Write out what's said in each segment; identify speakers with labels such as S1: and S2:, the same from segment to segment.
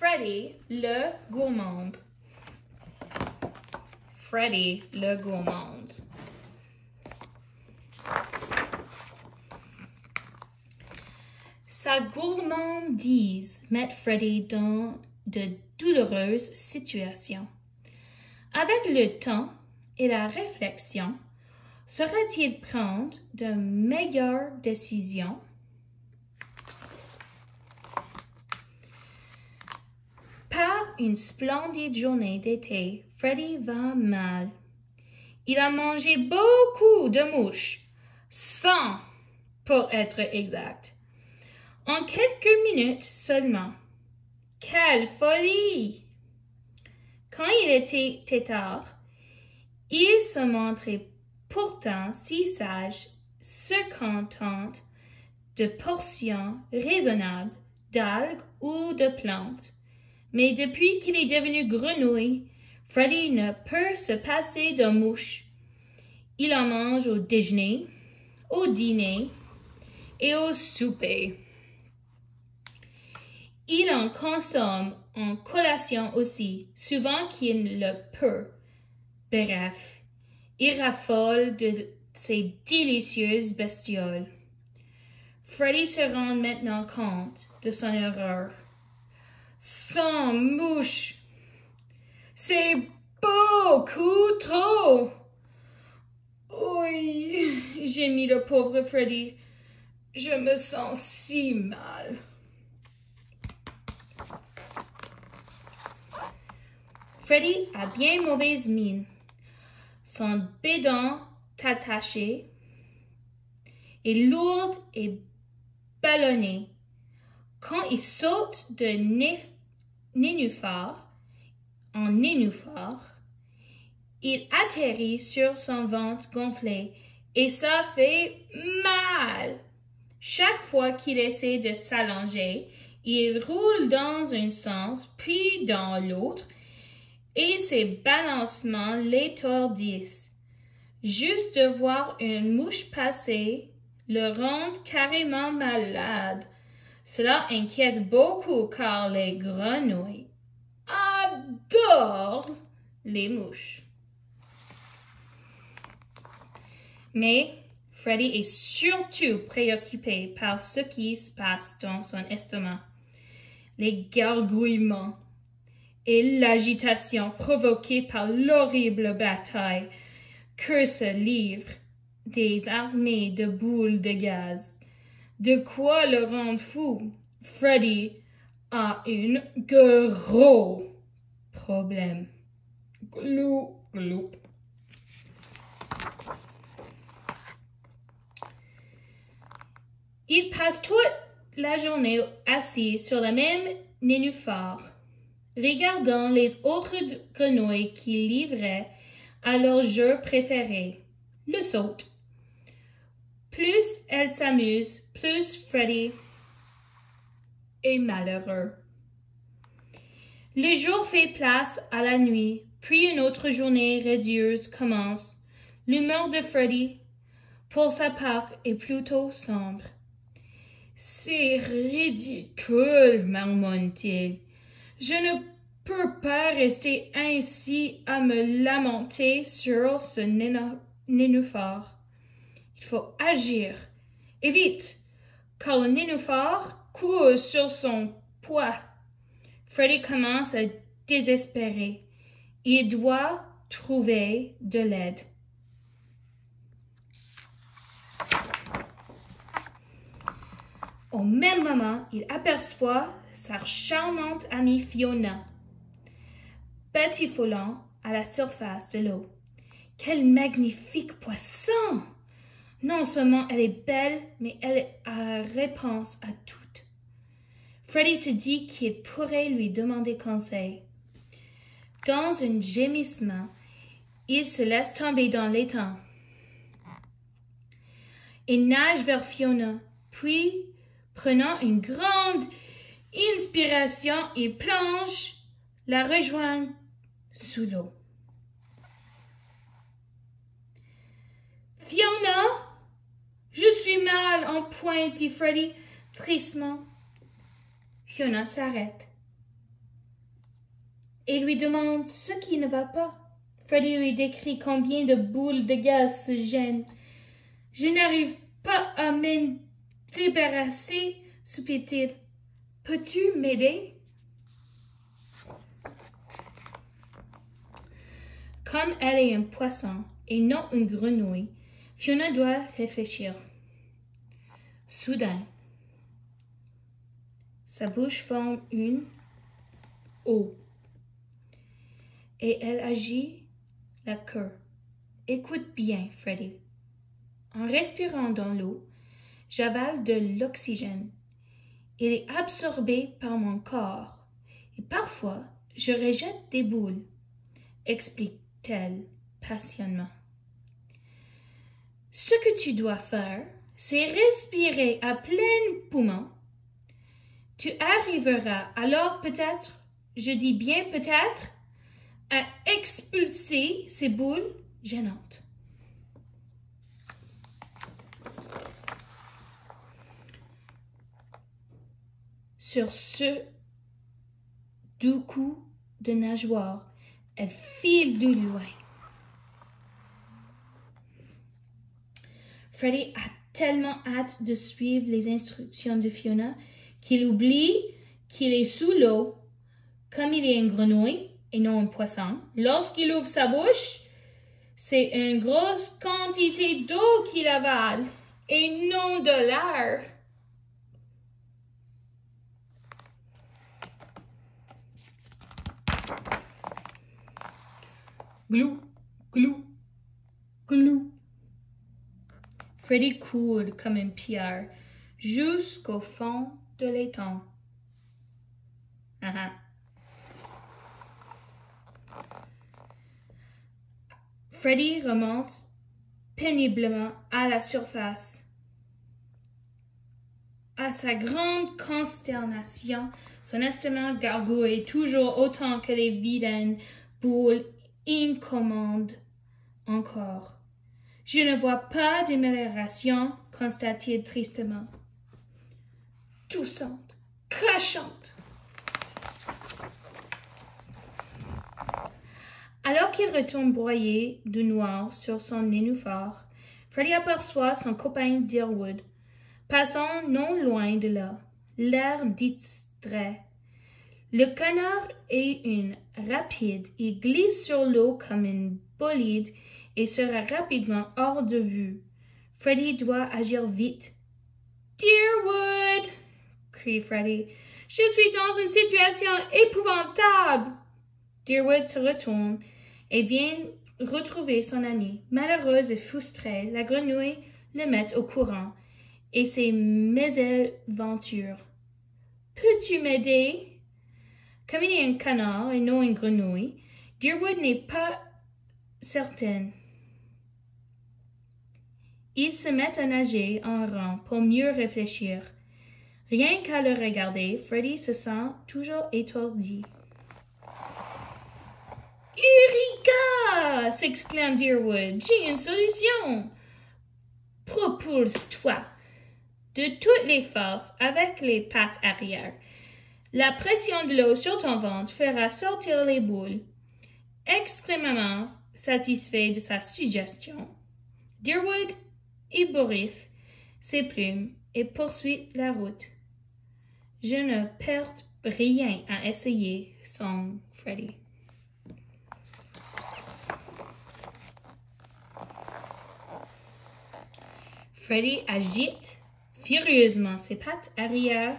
S1: Freddy le gourmand. Freddy le gourmand. Sa gourmandise met Freddy dans de douloureuses situations. Avec le temps et la réflexion, saura-t-il prendre de meilleures décisions? Par une splendide journée d'été, Freddy va mal. Il a mangé beaucoup de mouches, 100 pour être exact, en quelques minutes seulement. Quelle folie! Quand il était tétard, il se montrait pourtant si sage, se contente de portions raisonnables d'algues ou de plantes. Mais depuis qu'il est devenu grenouille, Freddy ne peut se passer de mouches. Il en mange au déjeuner, au dîner et au souper. Il en consomme en collation aussi, souvent qu'il le peut. Bref, il raffole de ces délicieuses bestioles. Freddy se rend maintenant compte de son erreur. 100 mouches, c'est beaucoup trop. Oui, j'ai mis le pauvre Freddy. Je me sens si mal. Freddy a bien mauvaise mine. Son bédon attaché est lourd et ballonné. Quand il saute de nénuphar en nénuphar, il atterrit sur son ventre gonflé et ça fait mal. Chaque fois qu'il essaie de s'allonger, il roule dans un sens puis dans l'autre et ses balancements l'étourdissent. Juste de voir une mouche passer le rend carrément malade. Cela inquiète beaucoup car les grenouilles adorent les mouches. Mais Freddy est surtout préoccupé par ce qui se passe dans son estomac. Les gargouillements et l'agitation provoquée par l'horrible bataille que se livrent des armées de boules de gaz. De quoi le rendre fou? Freddy a un gros problème. Glou, gloup. Il passe toute la journée assis sur le même nénuphar, regardant les autres grenouilles qui livraient à leur jeu préféré, le saut. Plus elles s'amusent, plus Freddy est malheureux. Le jour fait place à la nuit, puis une autre journée radieuse commence. L'humeur de Freddy, pour sa part, est plutôt sombre. C'est ridicule, marmonne-t-il. Je ne peux pas rester ainsi à me lamenter sur ce nénuphar. Il faut agir, et vite, car le nénuphar court sur son poids. Freddy commence à désespérer. Il doit trouver de l'aide. Au même moment, il aperçoit sa charmante amie Fiona, batifolant à la surface de l'eau. Quel magnifique poisson! Non seulement elle est belle, mais elle a réponse à tout. Freddy se dit qu'il pourrait lui demander conseil. Dans un gémissement, il se laisse tomber dans l'étang et nage vers Fiona, puis, prenant une grande inspiration, il plonge, la rejoint sous l'eau. Fiona, je suis mal en point, dit Freddy tristement. Fiona s'arrête. et lui demande ce qui ne va pas. Freddy lui décrit combien de boules de gaz se gênent. « Je n'arrive pas à m'en débarrasser, soupire-t-il. « Peux-tu m'aider? » Comme elle est un poisson et non une grenouille, Fiona doit réfléchir. Soudain, sa bouche forme une O et elle agit la queue. Écoute bien, Freddy. En respirant dans l'eau, j'avale de l'oxygène. Il est absorbé par mon corps et parfois je rejette des boules, explique-t-elle passionnément. Ce que tu dois faire, c'est respirer à plein poumon. Tu arriveras alors peut-être, je dis bien peut-être, à expulser ces boules gênantes. Sur ce doux coup de nageoire, elle file de loin. Freddy a tellement hâte de suivre les instructions de Fiona qu'il oublie qu'il est sous l'eau. Comme il est une grenouille et non un poisson, lorsqu'il ouvre sa bouche, c'est une grosse quantité d'eau qu'il avale et non de l'air. Glou, glou, glou. Freddy coule comme une pierre jusqu'au fond de l'étang. Freddy remonte péniblement à la surface. À sa grande consternation, son estomac gargouille toujours autant que les vilaines boules incommodes encore. « Je ne vois pas d'amélioration, » constate-t-il tristement. « Toussante, crachante. » Alors qu'il retourne broyer du noir sur son nénuphar, Freddy aperçoit son copain Deerwood, passant non loin de là, l'air distrait. Le canard est une rapide, il glisse sur l'eau comme une bolide et sera rapidement hors de vue. Freddy doit agir vite. « Deerwood !» crie Freddy. « Je suis dans une situation épouvantable !» Deerwood se retourne et vient retrouver son ami. Malheureuse et frustrée, la grenouille le met au courant et ses mésaventures. « Peux-tu m'aider? » Comme il est un canard et non une grenouille, Deerwood n'est pas certain. Il se met à nager en rang pour mieux réfléchir. Rien qu'à le regarder, Freddy se sent toujours étourdi. « Eureka !» s'exclame Deerwood. « J'ai une solution. Propulse-toi de toutes les forces avec les pattes arrière. La pression de l'eau sur ton ventre fera sortir les boules. » Extrêmement satisfait de sa suggestion, Deerwood ébouriffe ses plumes et poursuit la route. « Je ne perds rien à essayer, » sonne Freddy. Freddy agite furieusement ses pattes arrière.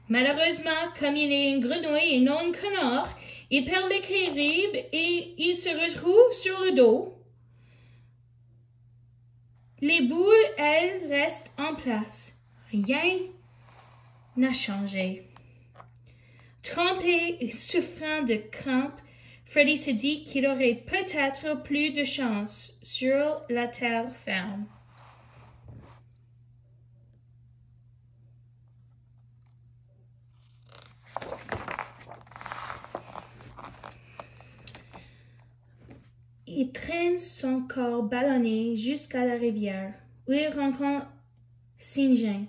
S1: Malheureusement, comme il est une grenouille et non un canard, il perd l'équilibre et il se retrouve sur le dos. Les boules, elles, restent en place. Rien n'a changé. Trempé et souffrant de crampes, Freddy se dit qu'il aurait peut-être plus de chance sur la terre ferme. Il traîne son corps ballonné jusqu'à la rivière, où il rencontre St.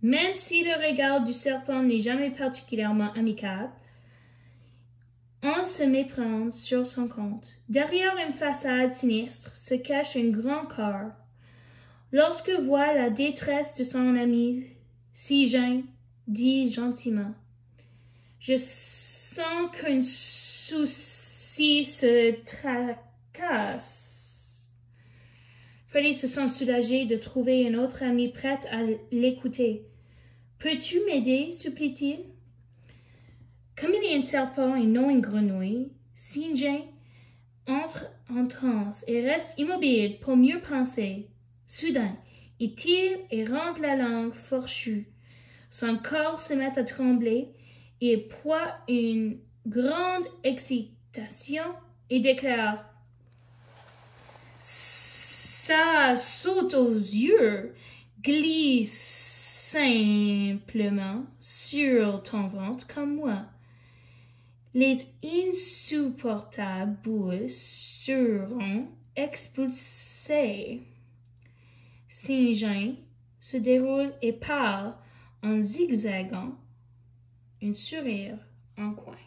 S1: Même si le regard du serpent n'est jamais particulièrement amical, On se méprend sur son compte. Derrière une façade sinistre se cache un grand corps. Lorsque voit la détresse de son ami, Sigyn dit gentiment: « Je sens qu'un souci se tracasse. » Freddy se sent soulagé de trouver un autre ami prêt à l'écouter. « Peux-tu m'aider? » supplie-t-il. Comme il est un serpent et non une grenouille, Sigyn entre en transe et reste immobile pour mieux penser. Soudain, il tire et rentre la langue fourchue. Son corps se met à trembler et proie une grande excitation et déclare: « Ça saute aux yeux, glisse simplement sur ton ventre comme moi. » Les insupportables boules seront expulsées. Sigyn se déroule et parle en zigzagant, un sourire en coin.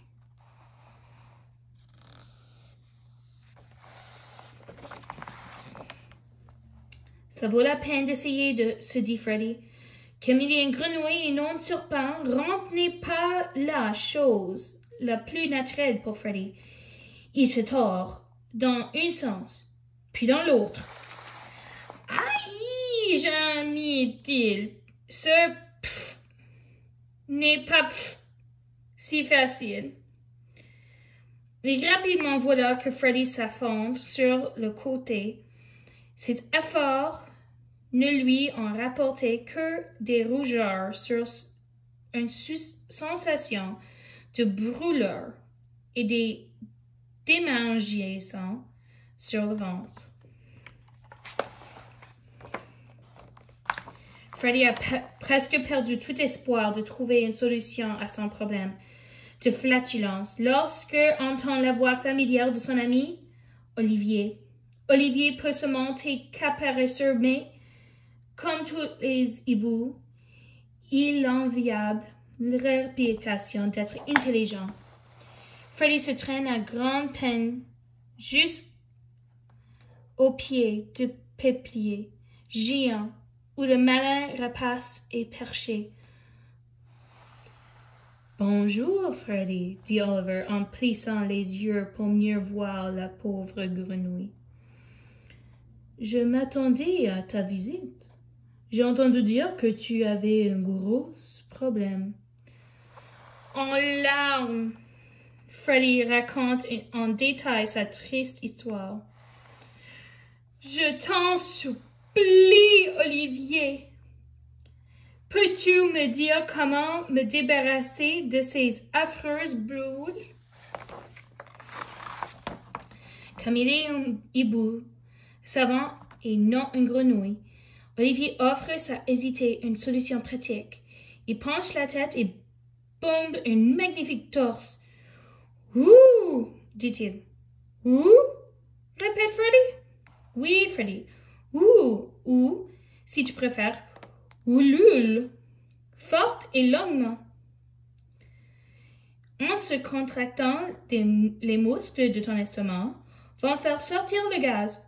S1: Ça vaut la peine d'essayer, se dit Freddy. Comme il est une grenouille et non un serpent, rampe n'est pas la chose la plus naturelle pour Freddy. Il se tord dans un sens, puis dans l'autre. Aïe, gémit-il, ce pff n'est pas si facile. Et rapidement voilà que Freddy s'affronte sur le côté. Ses efforts ne lui ont rapporté que des rougeurs sur une sensation de brûlure et des démangeaisons sur le ventre. Freddy a presque perdu tout espoir de trouver une solution à son problème de flatulence lorsque entend la voix familière de son ami, Olivier. Olivier peut se montrer qu'aparesseur, mais, comme tous les hiboux, il a l'enviable réputation d'être intelligent. Freddy se traîne à grande peine jusqu'au pied du peuplier géant où le malin rapace est perché. « Bonjour, Freddy, » dit Oliver en plissant les yeux pour mieux voir la pauvre grenouille. « Je m'attendais à ta visite. J'ai entendu dire que tu avais un gros problème. » En larmes, Freddy raconte en détail sa triste histoire. « Je t'en supplie, Olivier. Peux-tu me dire comment me débarrasser de ces affreuses boules? » Comme il est un hibou savant et non une grenouille, Olivier offre sans hésiter une solution pratique. Il penche la tête et bombe une magnifique torse. « Ouh » dit-il. « Ouh » répète Freddy. « Oui, Freddy. Ou, si tu préfères, Ouloul, forte et longuement. » En se contractant, les muscles de ton estomac vont faire sortir le gaz.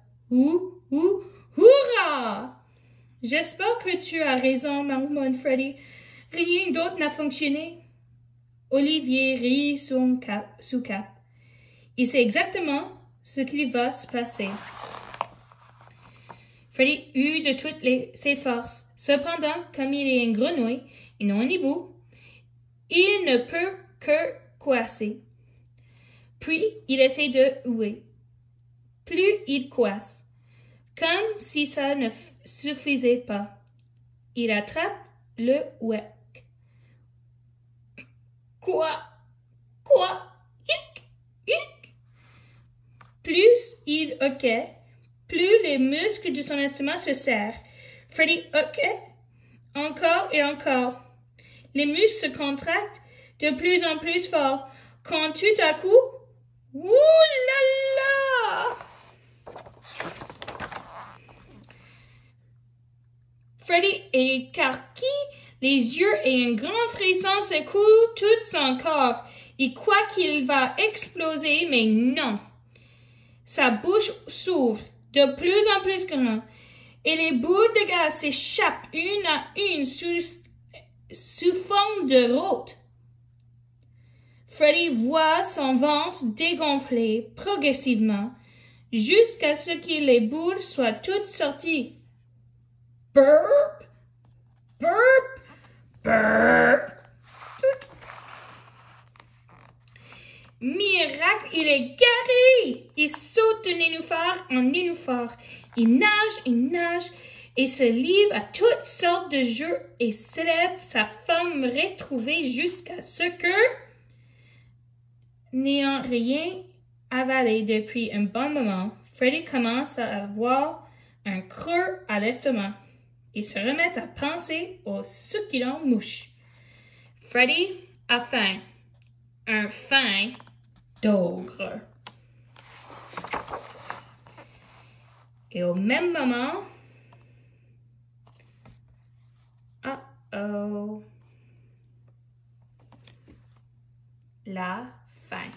S1: Hurrah! J'espère que tu as raison, marmonne Freddy. Rien d'autre n'a fonctionné. Olivier rit sous cap. Il sait exactement ce qui va se passer. Freddy eut de toutes ses forces. Cependant, comme il est une grenouille et non un hibou, il ne peut que coasser. Puis, il essaie de huer. Plus il coasse, comme si ça ne suffisait pas. Il attrape le houet. Quoi? Hic! Plus il hoquait, plus les muscles de son estomac se serrent. Freddy hoquait encore et encore. Les muscles se contractent de plus en plus fort, quand tout à coup, ouh là là! Freddy écarquille les yeux et un grand frisson secouent tout son corps. Il croit qu'il va exploser, mais non. Sa bouche s'ouvre, de plus en plus grand, et les boules de gaz s'échappent une à une sous forme de rôte. Freddy voit son ventre dégonfler progressivement jusqu'à ce que les boules soient toutes sorties. Burp! Burp! Burp! Miracle, il est guéri! Il saute de nénuphar en nénuphar. Il nage et se livre à toutes sortes de jeux et célèbre sa femme retrouvée jusqu'à ce que, n'ayant rien avalé depuis un bon moment, Freddy commence à avoir un creux à l'estomac. Il se remet à penser aux succulentes mouches. Freddy a faim. Un faim d'ogre. Et au même moment, la fin.